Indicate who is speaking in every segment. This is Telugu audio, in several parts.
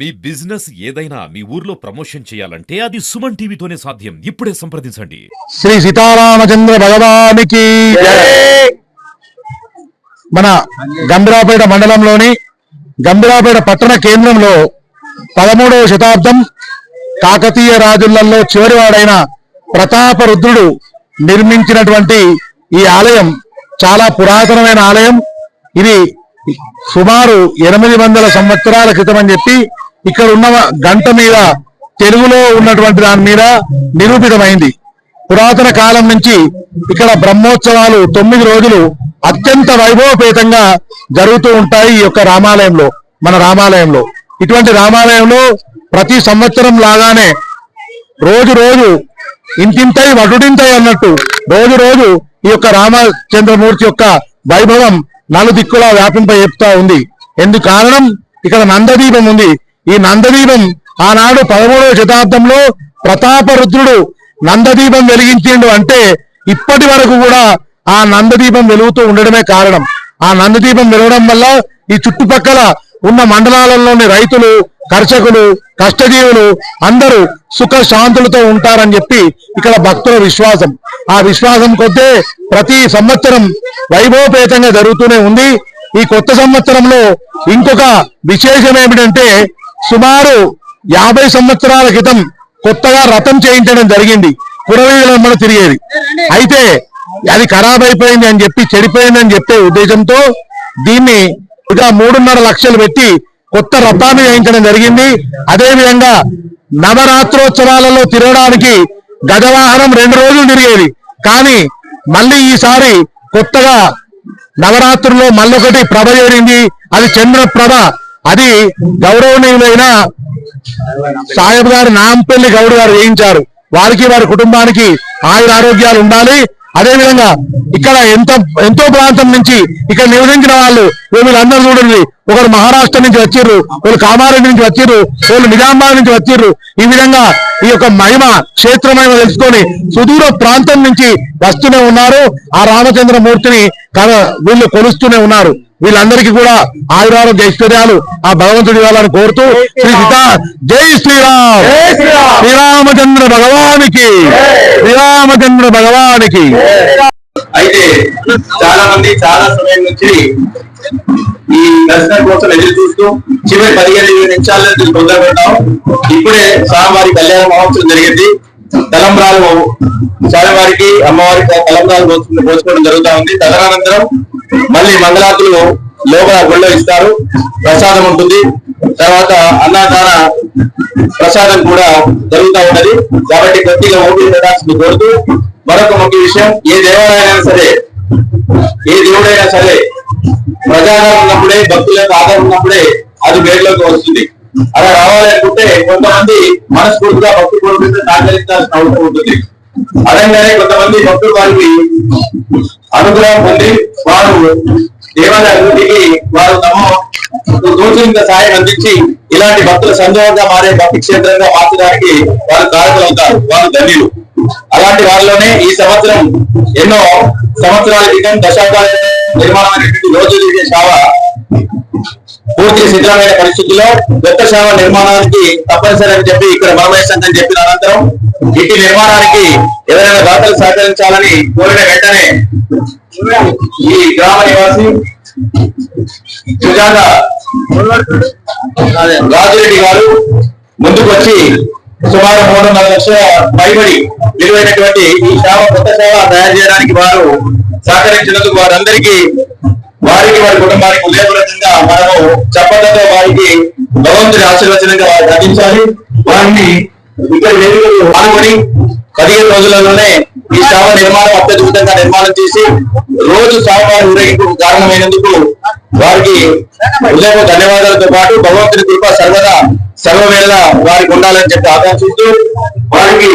Speaker 1: మీ బిజినెస్ ఏదైనా మీ ఊర్లో ప్రమోషన్ చేయాలంటే అది సుమన్ టీవీతోనే సాధ్యం. ఇప్పుడే సంప్రదించండి.
Speaker 2: శ్రీ సీతారామచంద్ర భగవానికి మన గంభీరాపేట మండలంలోని గంభీరాపేట పట్టణ కేంద్రంలో 13వ శతాబ్దం కాకతీయ రాజులలో చివరివాడైన ప్రతాపరుద్రుడు నిర్మించినటువంటి ఈ ఆలయం చాలా పురాతనమైన ఆలయం. ఇది సుమారు 800 సంవత్సరాల క్రితం అని చెప్పి ఇక్కడ ఉన్న గంట మీద తెలుగులో ఉన్నటువంటి దాని మీద నిరూపితమైంది. పురాతన కాలం నుంచి ఇక్కడ బ్రహ్మోత్సవాలు 9 రోజులు అత్యంత వైభవపేతంగా జరుగుతూ ఉంటాయి. ఈ యొక్క రామాలయంలో, మన రామాలయంలో, ఇటువంటి రామాలయంలో ప్రతి సంవత్సరం లాగానే రోజు రోజు ఇంతింతై వటుడింతై అన్నట్టు రోజు రోజు ఈ యొక్క రామచంద్రమూర్తి యొక్క వైభవం నలుదిక్కులా వ్యాపింప చెప్తా ఉంది. ఎందుకు కారణం, ఇక్కడ నందదీపం ఉంది. ఈ నందదీపం ఆనాడు 13వ శతాబ్దంలో ప్రతాపరుద్రుడు నందదీపం వెలిగించిండు అంటే ఇప్పటి వరకు కూడా ఆ నందదీపం వెలుగుతూ ఉండడమే కారణం. ఆ నందదీపం వెలగడం వల్ల ఈ చుట్టుపక్కల ఉన్న మండలాలలోని రైతులు, కర్షకులు, కష్టజీవులు అందరూ సుఖ శాంతులతో ఉంటారని చెప్పి ఇక్కడ భక్తుల విశ్వాసం. ఆ విశ్వాసం కొద్దే ప్రతి సంవత్సరం వైభవపేతంగా జరుగుతూనే ఉంది. ఈ కొత్త సంవత్సరంలో ఇంకొక విశేషం ఏమిటంటే, సుమారు 50 సంవత్సరాల క్రితం కొత్తగా రథం చేయించడం జరిగింది. కురవీళ్ళ తిరిగేది అయితే అది ఖరాబ్ అయిపోయింది అని చెప్పి, చెడిపోయిందని చెప్పే ఉద్దేశంతో దీన్ని ఇక 3.5 లక్షలు పెట్టి కొత్త రథాన్ని చేయించడం జరిగింది. అదేవిధంగా నవరాత్రోత్సవాలలో తిరగడానికి గజవాహనం 2 రోజులు తిరిగేది. కానీ మళ్ళీ ఈసారి కొత్తగా నవరాత్రుల్లో మళ్ళొకటి ప్రభ చేరింది. అది చంద్రప్రభ. అది గౌరవనీయులైన సాహెబ్ గారు, నాంపల్లి గౌడ్ గారు చేయించారు. వారికి, వారి కుటుంబానికి ఆయురారోగ్యాలు ఉండాలి. అదేవిధంగా ఇక్కడ ఎంతో ప్రాంతం నుంచి ఇక్కడ నివసించిన వాళ్ళు వీళ్ళందరూ చూడండి, ఒకరు మహారాష్ట్ర నుంచి వచ్చిర్రు, వాళ్ళు కామారెడ్డి నుంచి వచ్చిర్రు, వాళ్ళు నిజామాబాద్ నుంచి వచ్చిర్రు. ఈ విధంగా ఈ యొక్క మహిమ క్షేత్రమైన తెలుసుకొని సుదూర ప్రాంతం నుంచి వస్తూనే ఉన్నారు. ఆ రామచంద్రమూర్తిని వీళ్ళు కొలుస్తూనే ఉన్నారు. వీళ్ళందరికీ కూడా ఆయురారోగ్య ఐశ్వర్యాలు ఆ భగవంతుడి ఇవ్వాలని కోరుతూ జై శ్రీరామ్, శ్రీరామచంద్ర భగవానికి, శ్రీరామచంద్ర భగవానికి.
Speaker 3: అయితే చాలా మంది చాలా సమయం నుంచి ఈ దర్శనం కోసం ఎదురు చూస్తూ చివరి 15-20 నిమిషాల్లో తొందరపడ్డాం. ఇప్పుడే స్వామివారి కళ్యాణ మహోత్సవం జరిగింది. తలంబ్రాలు స్వామివారికి, అమ్మవారికి తలంబ్రాలు పోసుకోవడం జరుగుతూ ఉంది. తదనంతరం మళ్ళీ మంగళాతులు లోపల గుళ్ళో ఇస్తారు, ప్రసాదం ఉంటుంది. తర్వాత అన్నదాన ప్రసాదం కూడా జరుగుతూ ఉన్నది. కాబట్టి గట్టిగా ఓపిక పెట్టాల్సింది కోరుతూ, మరొక ముఖ్య విషయం, ఏ దేవాలయమైనా సరే, ఏ దేవుడైనా సరే ప్రజాదరణ ఉన్నప్పుడే, భక్తుల యొక్క ఆధారం ఉన్నప్పుడే అది వేరులోకి వస్తుంది. అలా రావాలనుకుంటే కొంతమంది మనస్ఫూర్తిగా భక్తి పూర్వకంగా సహకరించాల్సిన అవసరం ఉంటుంది. అదేగానే కొంతమంది భక్తులు వారికి అనుగ్రహం పొంది వారు దేవాలయ అభివృద్ధికి వారు తమ తోచినంత సాయం అందించి ఇలాంటి భక్తుల సందోహంగా మారే భక్తి క్షేత్రంగా మార్చడానికి వారు కారకులవుతారు. వారు ధన్యులు. అలాంటి వారిలోనే ఈ సంవత్సరం ఎన్నో సంవత్సరాల క్రితం దశాబ్దాల నిర్మాణమైనటువంటి రోజు జరిగే సేవ పూర్తి సిద్ధమైన పరిస్థితుల్లో కొత్త సేవ నిర్మాణానికి తప్పనిసరి అని చెప్పి ఇక్కడ మనమేసంతని చెప్పిన అనంతరం ఇంటి నిర్మాణానికి ఎవరైనా దాతలు సహకరించాలని కోరిన వెంటనే ఈ గ్రామ నివాసి సుజాత రాజురెడ్డి గారు ముందుకు వచ్చి సుమారు 3.5 లక్షల పైబడి విలువైనటువంటి ఈ సేవ, కొత్త సేవ తయారు చేయడానికి వారు సహకరించినందుకు వారందరికీ, వారికి, వారి కుటుంబానికి ఉదయపూర్వకంగా మనము చెప్పడంతో వారికి భగవంతుడి ఆశీర్వచనంగా వారికి అందించాలి. వారిని ఇక్కడ వేదికలు పాల్గొని 15 రోజులలోనే ఈ సేవ నిర్మాణం అత్యద్భుతంగా నిర్మాణం చేసి రోజు స్వామివారి ఊరేగింపుకు కారణమైనందుకు వారికి హృదయపు ధన్యవాదాలతో పాటు భగవంతుడి కృప సర్వదా సర్వవేళ వారికి ఉండాలని చెప్పి ఆకాంక్షిస్తూ, వారికి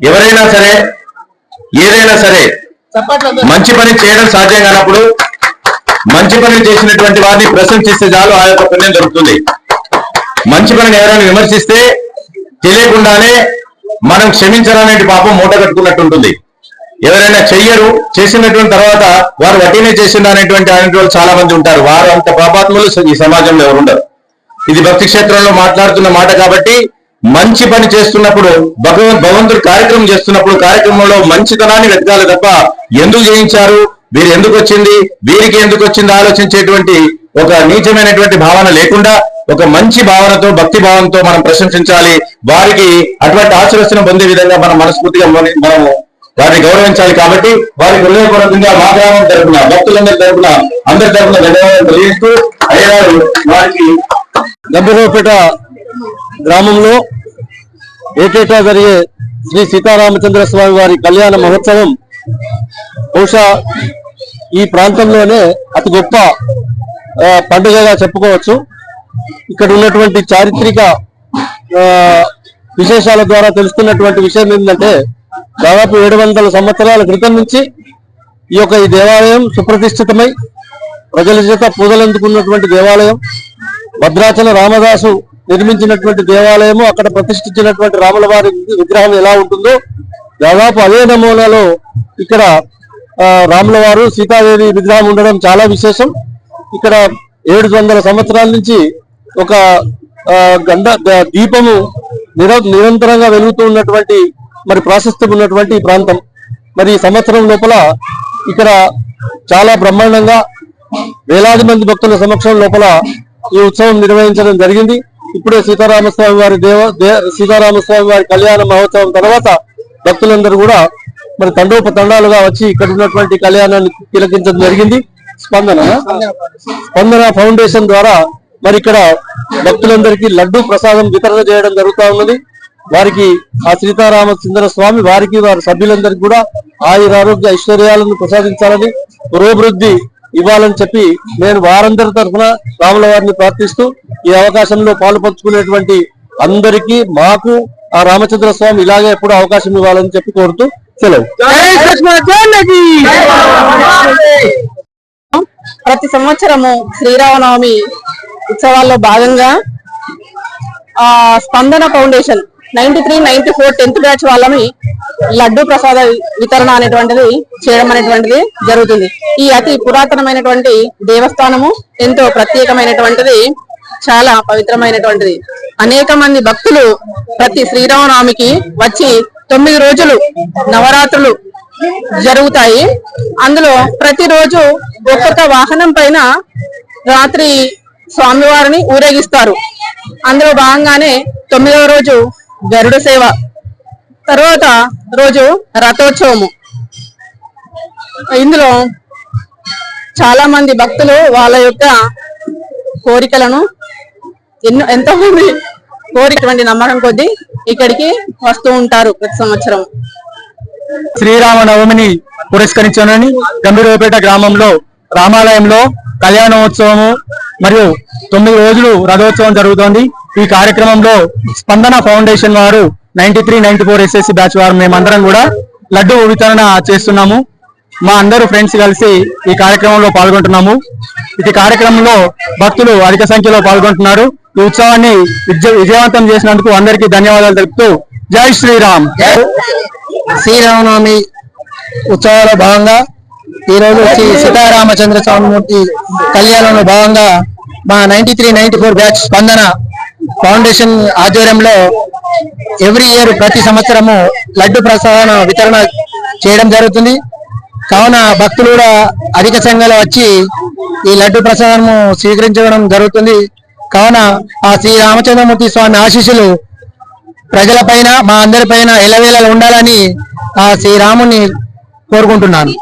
Speaker 3: ఎవరైనా సరే, ఏదైనా సరే మంచి పని చేయడం సాధ్యం కానప్పుడు మంచి పని చేసినటువంటి వారిని ప్రశంసిస్తే చాలు, ఆ యొక్క పుణ్యం దొరుకుతుంది. మంచి పనిని ఎవరైనా విమర్శిస్తే తెలియకుండానే మనం క్షమించాలనే పాపం మూట కట్టుకున్నట్టు ఉంటుంది. ఎవరైనా చెయ్యరు, చేసినటువంటి తర్వాత వారు వడ్డీనే చేసిండు అనేటువంటి వాళ్ళు చాలా మంది ఉంటారు. వారు అంత పాపాత్ములు ఈ సమాజంలో ఎవరు ఉండరు. ఇది భక్తి క్షేత్రంలో మాట్లాడుతున్న మాట కాబట్టి మంచి పని చేస్తున్నప్పుడు భగవంతుడు కార్యక్రమం చేస్తున్నప్పుడు కార్యక్రమంలో మంచితనాన్ని వెతకాలి తప్ప ఎందుకు చేయించారు, వీరు ఎందుకు వచ్చింది, వీరికి ఎందుకు వచ్చింది ఆలోచించేటువంటి ఒక నీచమైనటువంటి భావన లేకుండా ఒక మంచి భావనతో భక్తి భావంతో మనం ప్రశంసించాలి. వారికి అటువంటి ఆశీర్వచనం పొందే విధంగా మనం మనస్ఫూర్తిగా మనము వారిని గౌరవించాలి. కాబట్టి వారికి హృదయపూర్వకంగా మా గ్రామం తరపున భక్తులందరి తరపున అందరి తరపున ధన్యవాదాలు తెలియజేస్తూ అయ్యారు వారికి
Speaker 2: గంభీరపేట గ్రామంలో ఏటేటా జరిగే శ్రీ సీతారామచంద్ర స్వామి వారి కళ్యాణ మహోత్సవం బహుశా ఈ ప్రాంతంలోనే అతి గొప్ప పండుగగా చెప్పుకోవచ్చు. ఇక్కడ ఉన్నటువంటి చారిత్రక విశేషాల ద్వారా తెలుస్తున్నటువంటి విషయం ఏంటంటే దాదాపు 700 సంవత్సరాల క్రితం నుంచి ఈ దేవాలయం సుప్రతిష్ఠితమై ప్రజల చేత పూజలు అందుకున్నటువంటి దేవాలయం. భద్రాచల రామదాసు నిర్మించినటువంటి దేవాలయము, అక్కడ ప్రతిష్ఠించినటువంటి రాముల వారి విగ్రహం ఎలా ఉంటుందో దాదాపు అదే నమూనాలో ఇక్కడ రాముల వారు సీతాదేవి విగ్రహం ఉండడం చాలా విశేషం. ఇక్కడ 700 సంవత్సరాల నుంచి ఒక దీపము నిరంతరంగా వెలుగుతూ ఉన్నటువంటి మరి ప్రాశస్త్యం ఉన్నటువంటి ప్రాంతం. మరి ఈ సంవత్సరం లోపల ఇక్కడ చాలా బ్రహ్మాండంగా వేలాది మంది భక్తుల సమక్షం లోపల ఈ ఉత్సవం నిర్వహించడం జరిగింది. ఇప్పుడే సీతారామస్వామి వారి కళ్యాణ మహోత్సవం తర్వాత భక్తులందరూ కూడా మరి తండోపతండాలుగా వచ్చి ఇక్కడ ఉన్నటువంటి కళ్యాణాన్ని తిలకించడం జరిగింది. స్పందన ఫౌండేషన్ ద్వారా మరి ఇక్కడ భక్తులందరికీ లడ్డు ప్రసాదం వితరణ చేయడం జరుగుతూ ఉన్నది. వారికి ఆ సీతారామచంద్ర స్వామి వారికి వారి సభ్యులందరికీ కూడా ఆయురారోగ్య ఐశ్వర్యాలను ప్రసాదించాలని పురోభివృద్ధి ఇవ్వాలని చెప్పి నేను వారందరి తరఫున రాముల వారిని ప్రార్థిస్తూ ఈ అవకాశంలో పాలు పంచుకునేటువంటి అందరికీ మాకు ఆ రామచంద్ర స్వామి ఇలాగే ఎప్పుడు అవకాశం ఇవ్వాలని చెప్పి కోరుతూ సెలవు.
Speaker 4: ప్రతి సంవత్సరము శ్రీరామనవమి ఉత్సవాల్లో భాగంగా స్పందన ఫౌండేషన్ 93-94 10th బ్యాచ్ వాళ్ళని లడ్డు ప్రసాద వితరణ అనేటువంటిది చేయడం అనేటువంటిది జరుగుతుంది. ఈ అతి పురాతనమైనటువంటి దేవస్థానము ఎంతో ప్రత్యేకమైనటువంటిది, చాలా పవిత్రమైనటువంటిది. అనేక మంది భక్తులు ప్రతి శ్రీరామనవమికి వచ్చి 9 రోజులు నవరాత్రులు జరుగుతాయి. అందులో ప్రతిరోజు ఒక్కొక్క వాహనం పైన రాత్రి స్వామివారిని ఊరేగిస్తారు. అందులో భాగంగానే 9వ రోజు గరుడ సేవ, తర్వాత రోజు రథోత్సవము. ఇందులో చాలా మంది భక్తులు వాళ్ళ యొక్క కోరికలను ఎంతో మంది కోరికటువంటి నమ్మకం కొద్దీ ఇక్కడికి వస్తూ ఉంటారు ప్రతి సంవత్సరం.
Speaker 2: శ్రీరామనవమిని పురస్కరించుకొని గంభీరపేట గ్రామంలో రామాలయంలో కళ్యాణోత్సవము మరియు 9 రోజులు రథోత్సవం జరుగుతోంది. ఈ కార్యక్రమంలో స్పందన ఫౌండేషన్ వారు 93-94 SSC బ్యాచ్ వారు మేమందరం కూడా లడ్డు వితరణ చేస్తున్నాము. మా అందరూ ఫ్రెండ్స్ కలిసి ఈ కార్యక్రమంలో పాల్గొంటున్నాము. ఈ కార్యక్రమంలో భక్తులు అధిక సంఖ్యలో పాల్గొంటున్నారు. ఈ ఉత్సవాన్ని విజయవంతం చేసినందుకు అందరికీ ధన్యవాదాలు తెలుపుతూ జై శ్రీరామ్. శ్రీరామనవమి ఉత్సవాల్లో భాగంగా ఈ రోజు శ్రీ సీతారామచంద్ర స్వామిమూర్తి కళ్యాణంలో భాగంగా మా 93-94 బ్యాచ్ స్పందన ఫౌండేషన్ ఆధ్వర్యంలో ఎవ్రీ ఇయర్ ప్రతి సంవత్సరము లడ్డు ప్రసాదం వితరణ చేయడం జరుగుతుంది. కావున భక్తులు కూడా అధిక సంఖ్యలో వచ్చి ఈ లడ్డు ప్రసాదము స్వీకరించడం జరుగుతుంది. కావున ఆ శ్రీ రామచంద్రమూర్తి స్వామి ఆశీస్సులు ప్రజలపైన మా అందరిపైన ఎల్లవేళలా ఉండాలని ఆ శ్రీరాముని కోరుకుంటున్నాను.